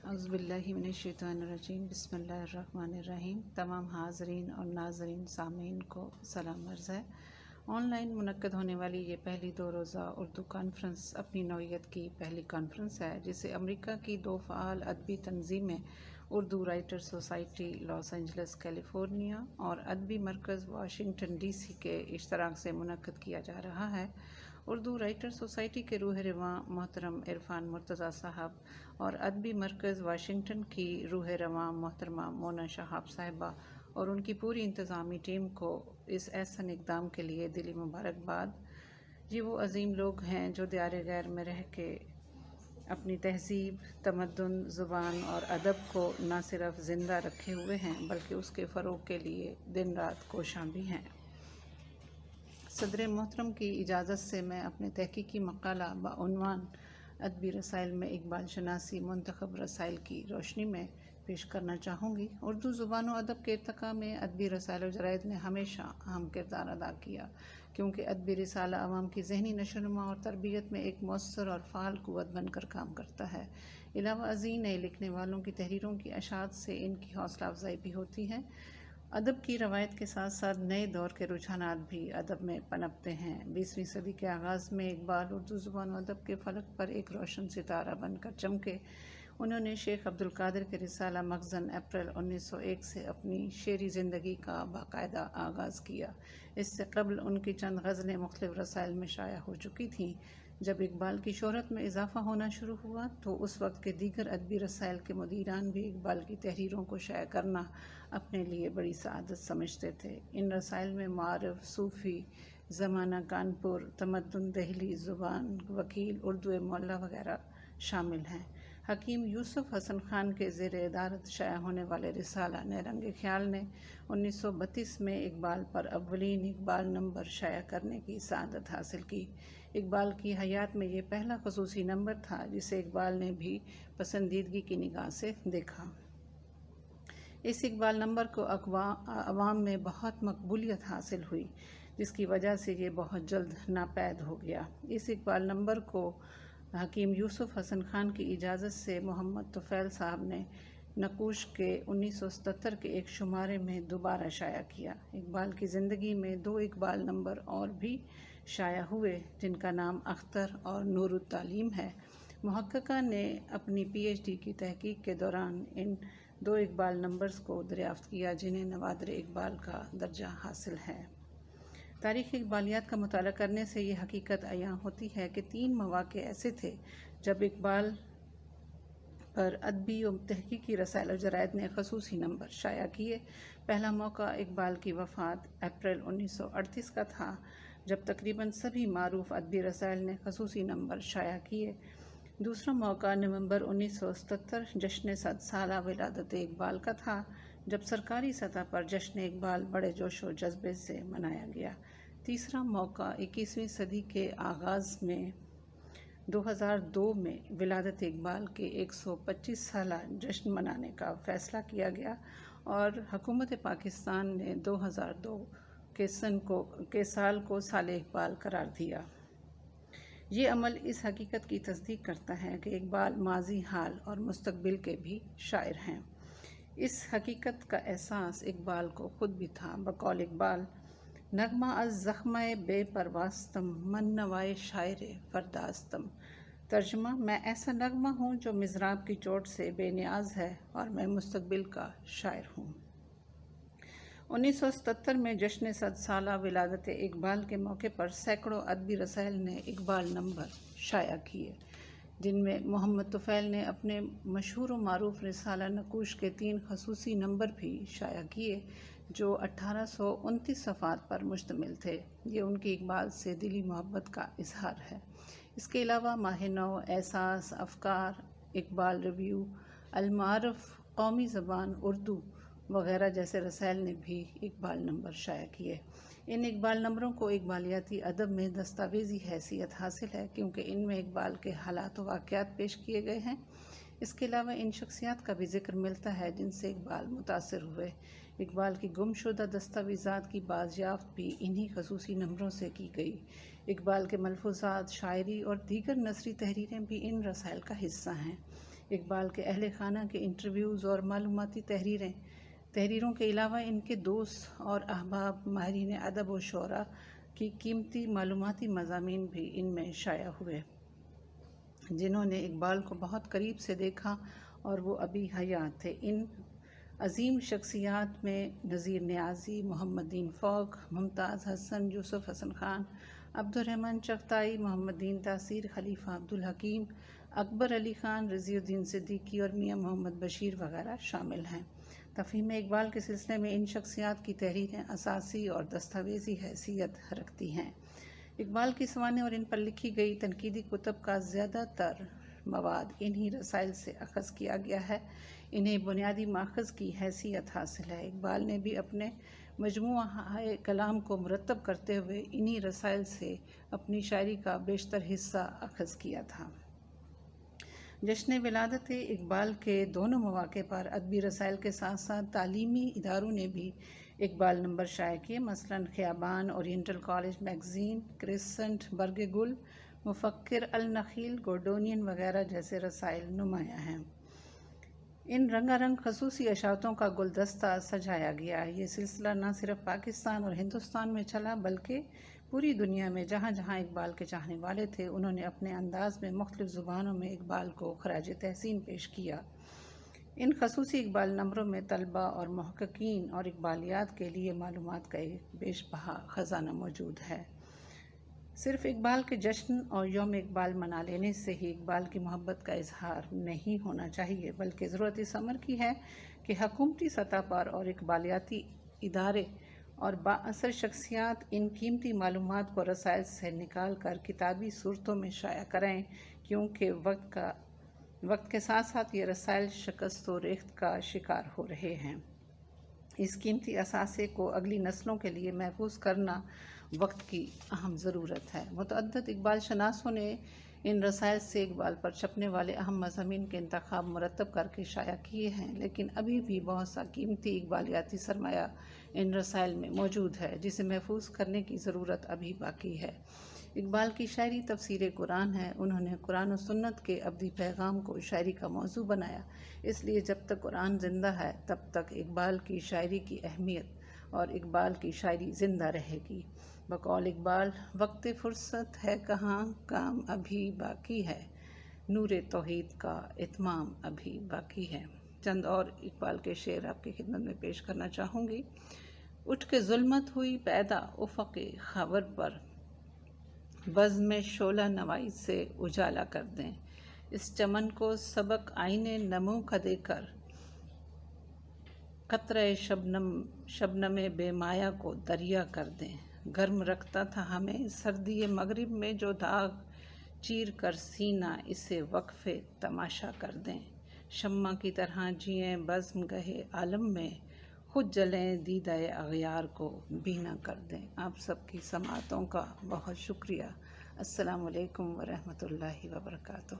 اعوذ باللہ من الشیطان الرجیم، بسم اللہ الرحمن الرحیم۔ تمام حاضرین اور ناظرین سامعین کو سلام عرض ہے۔ آن لائن منعقد ہونے والی یہ پہلی 2 روزہ اردو کانفرنس اپنی نوعیت کی پہلی کانفرنس ہے، جسے امریکہ کی 2 فعال ادبی تنظیمیں Urdu writer society Los Angeles California اور ادبی مرکز واشنگٹن ڈی سی کے اشتراک سے منعقد کیا جا رہا ہے۔ اردو رائٹر سوسائٹی کے روح رواں محترم عرفان مرتضیٰ صاحب اور ادبی مرکز واشنگٹن کی روح رواں محترمہ مونا شہاب صاحبہ اور ان کی پوری انتظامی ٹیم کو اس احسن اقدام کے لیے دلی مبارکباد۔ یہ وہ عظیم لوگ ہیں جو دیار غیر میں رہ کے اپنی تہذیب، تمدن، زبان اور ادب کو نہ صرف زندہ رکھے ہوئے ہیں بلکہ اس کے فروغ کے لیے دن رات کوشاں بھی ہیں۔ صدر محترم کی اجازت سے میں اپنے تحقیقی مقالہ بعنوان ادبی رسائل میں اقبال شناسی منتخب رسائل کی روشنی میں پیش کرنا چاہوں گی۔ اردو زبان و ادب کے ارتقاء میں ادبی رسائل و جرائد نے ہمیشہ اہم کردار ادا کیا، کیونکہ ادبی رسالہ عوام کی ذہنی نشوونما اور تربیت میں ایک مؤثر اور فعال قوت بن کر کام کرتا ہے۔ علاوہ ازیں نئے لکھنے والوں کی تحریروں کی اشاعت سے ان کی حوصلہ افزائی بھی ہوتی ہے۔ ادب کی روایت کے ساتھ ساتھ نئے دور کے رجحانات بھی ادب میں پنپتے ہیں۔ 20ویں صدی کے آغاز میں اقبال اردو زبان و ادب کے فلک پر ایک روشن ستارہ بن کر چمکے۔ انہوں نے شیخ عبدالقادر کے رسالہ مخزن اپریل 1901 سے اپنی شعری زندگی کا باقاعدہ آغاز کیا۔ اس سے قبل ان کی چند غزلیں مختلف رسائل میں شائع ہو چکی تھیں۔ جب اقبال کی شہرت میں اضافہ ہونا شروع ہوا تو اس وقت کے دیگر ادبی رسائل کے مدیران بھی اقبال کی تحریروں کو شائع کرنا اپنے لیے بڑی سعادت سمجھتے تھے۔ ان رسائل میں معارف، صوفی، زمانہ کانپور، تمدن دہلی، زبان، وکیل، اردو معلیٰ وغیرہ شامل ہیں۔ حکیم یوسف حسن خان کے زیر ادارت شائع ہونے والے رسالہ نیرنگ خیال نے 1932 میں اقبال پر اولین اقبال نمبر شائع کرنے کی سعادت حاصل کی۔ اقبال کی حیات میں یہ پہلا خصوصی نمبر تھا جسے اقبال نے بھی پسندیدگی کی نگاہ سے دیکھا۔ اس اقبال نمبر کو عوام میں بہت مقبولیت حاصل ہوئی، جس کی وجہ سے یہ بہت جلد ناپید ہو گیا۔ اس اقبال نمبر کو حکیم یوسف حسن خان کی اجازت سے محمد طفیل صاحب نے نقوش کے 1977 کے ایک شمارے میں دوبارہ شائع کیا۔ اقبال کی زندگی میں 2 اقبال نمبر اور بھی شائع ہوئے، جن کا نام اختر اور نور التعلیم ہے۔ محققہ نے اپنی پی ایچ ڈی کی تحقیق کے دوران ان 2 اقبال نمبرز کو دریافت کیا، جنہیں نوادر اقبال کا درجہ حاصل ہے۔ تاریخ اقبالیات کا مطالعہ کرنے سے یہ حقیقت عیاں ہوتی ہے کہ 3 مواقع ایسے تھے جب اقبال پر ادبی و تحقیقی رسائل و جرائد نے خصوصی نمبر شائع کیے۔ پہلا موقع اقبال کی وفات اپریل 1938 کا تھا، جب تقریباً سبھی معروف ادبی رسائل نے خصوصی نمبر شائع کیے۔ دوسرا موقع نومبر 1977 جشن 100 سالہ ولادت اقبال کا تھا، جب سرکاری سطح پر جشن اقبال بڑے جوش و جذبے سے منایا گیا۔ تیسرا موقع 21ویں صدی کے آغاز میں 2002 میں ولادت اقبال کے 125 سالہ جشن منانے کا فیصلہ کیا گیا اور حکومت پاکستان نے 2002 کے سال کو سال اقبال قرار دیا۔ یہ عمل اس حقیقت کی تصدیق کرتا ہے کہ اقبال ماضی، حال اور مستقبل کے بھی شاعر ہیں۔ اس حقیقت کا احساس اقبال کو خود بھی تھا۔ بقول اقبال، نغمہ از زخمہ بے پروازتم، من نوائے شاعر فردازتم۔ ترجمہ: میں ایسا نغمہ ہوں جو مضراب کی چوٹ سے بے نیاز ہے اور میں مستقبل کا شاعر ہوں۔ 1977 میں جشن 100 سالہ ولادت اقبال کے موقع پر سینکڑوں ادبی رسائل نے اقبال نمبر شائع کیے، جن میں محمد طفیل نے اپنے مشہور و معروف رسالہ نقوش کے 3 خصوصی نمبر بھی شائع کیے، جو 1829 صفحات پر مشتمل تھے۔ یہ ان کی اقبال سے دلی محبت کا اظہار ہے۔ اس کے علاوہ ماہ نو، احساس، افکار، اقبال ریویو، المعارف، قومی زبان اردو وغیرہ جیسے رسائل نے بھی اقبال نمبر شائع کیے۔ ان اقبال نمبروں کو اقبالیاتی ادب میں دستاویزی حیثیت حاصل ہے، کیونکہ ان میں اقبال کے حالات و واقعات پیش کیے گئے ہیں۔ اس کے علاوہ ان شخصیات کا بھی ذکر ملتا ہے جن سے اقبال متاثر ہوئے۔ اقبال کی گم شدہ دستاویزات کی بازیافت بھی انہی خصوصی نمبروں سے کی گئی۔ اقبال کے ملفوظات، شاعری اور دیگر نثری تحریریں بھی ان رسائل کا حصہ ہیں۔ اقبال کے اہل خانہ کے انٹرویوز اور معلوماتی تحریروں کے علاوہ ان کے دوست اور احباب ماہرین ادب و شعراء کی قیمتی معلوماتی مضامین بھی ان میں شائع ہوئے، جنہوں نے اقبال کو بہت قریب سے دیکھا اور وہ ابھی حیات تھے۔ ان عظیم شخصیات میں نذیر نیازی، محمد دین فوق، ممتاز حسن، یوسف حسن خان، عبد الرحمن چغتائی، محمد دین تاثیر، خلیفہ عبدالحکیم، اکبر علی خان، رضی الدین صدیقی اور میاں محمد بشیر وغیرہ شامل ہیں۔ تفہیم اقبال کے سلسلے میں ان شخصیات کی تحریریں اساسی اور دستاویزی حیثیت رکھتی ہیں۔ اقبال کی سوانح اور ان پر لکھی گئی تنقیدی کتب کا زیادہ تر مواد انہی رسائل سے اخذ کیا گیا ہے، انہیں بنیادی ماخذ کی حیثیت حاصل ہے۔ اقبال نے بھی اپنے مجموعہ کلام کو مرتب کرتے ہوئے انہی رسائل سے اپنی شاعری کا بیشتر حصہ اخذ کیا تھا۔ جشن ولادت اقبال کے دونوں مواقع پر ادبی رسائل کے ساتھ ساتھ تعلیمی اداروں نے بھی اقبال نمبر شائع کیے، مثلاً خیابان، اورینٹل کالج میگزین، کریسنٹ، برگ گل، مفکر، النخیل، گورڈونین وغیرہ جیسے رسائل نمایاں ہیں۔ ان رنگا رنگ خصوصی اشاعتوں کا گلدستہ سجایا گیا۔ یہ سلسلہ نہ صرف پاکستان اور ہندوستان میں چلا بلکہ پوری دنیا میں جہاں جہاں اقبال کے چاہنے والے تھے، انہوں نے اپنے انداز میں مختلف زبانوں میں اقبال کو خراج تحسین پیش کیا۔ ان خصوصی اقبال نمبروں میں طلباء اور محققین اور اقبالیات کے لیے معلومات کا ایک بیش بہا خزانہ موجود ہے۔ صرف اقبال کے جشن اور یوم اقبال منا لینے سے ہی اقبال کی محبت کا اظہار نہیں ہونا چاہیے، بلکہ ضرورت اس امر کی ہے کہ حکومتی سطح پر اور اقبالیاتی ادارے اور بااثر شخصیات ان قیمتی معلومات کو رسائل سے نکال کر کتابی صورتوں میں شائع کریں، کیونکہ وقت کے ساتھ ساتھ یہ رسائل شکست و ریخت کا شکار ہو رہے ہیں۔ اس قیمتی اثاثے کو اگلی نسلوں کے لیے محفوظ کرنا وقت کی اہم ضرورت ہے۔ متعدد اقبال شناسوں نے ان رسائل سے اقبال پر چھپنے والے اہم مضامین کے انتخاب مرتب کر کے شائع کیے ہیں، لیکن ابھی بھی بہت سا قیمتی اقبالیاتی سرمایہ ان رسائل میں موجود ہے، جسے محفوظ کرنے کی ضرورت ابھی باقی ہے۔ اقبال کی شاعری تفسیر قرآن ہے۔ انہوں نے قرآن و سنت کے ابدی پیغام کو شاعری کا موضوع بنایا، اس لیے جب تک قرآن زندہ ہے تب تک اقبال کی شاعری کی اہمیت اور اقبال کی شاعری زندہ رہے گی۔ بقول اقبال، وقت فرصت ہے کہاں، کام ابھی باقی ہے، نور توحید کا اتمام ابھی باقی ہے۔ چند اور اقبال کے شعر آپ کی خدمت میں پیش کرنا چاہوں گی۔ اٹھ کے ظلمت ہوئی پیدا افق خاور پر، بزم شعلہ نوائی سے اجالا کر دیں، اس چمن کو سبق آئینے نمو کا دے کر، قطرہ شبنم بے مایا کو دریا کر دیں۔ گرم رکھتا تھا ہمیں سردی مغرب میں جو داغ، چیر کر سینہ اسے وقف تماشا کر دیں۔ شمع کی طرح جئیں بزم گہے عالم میں، خود جلیں دیدہ اغیار کو بینا کر دیں۔ آپ سب کی سماعتوں کا بہت شکریہ۔ السلام علیکم ورحمۃ اللہ وبرکاتہ۔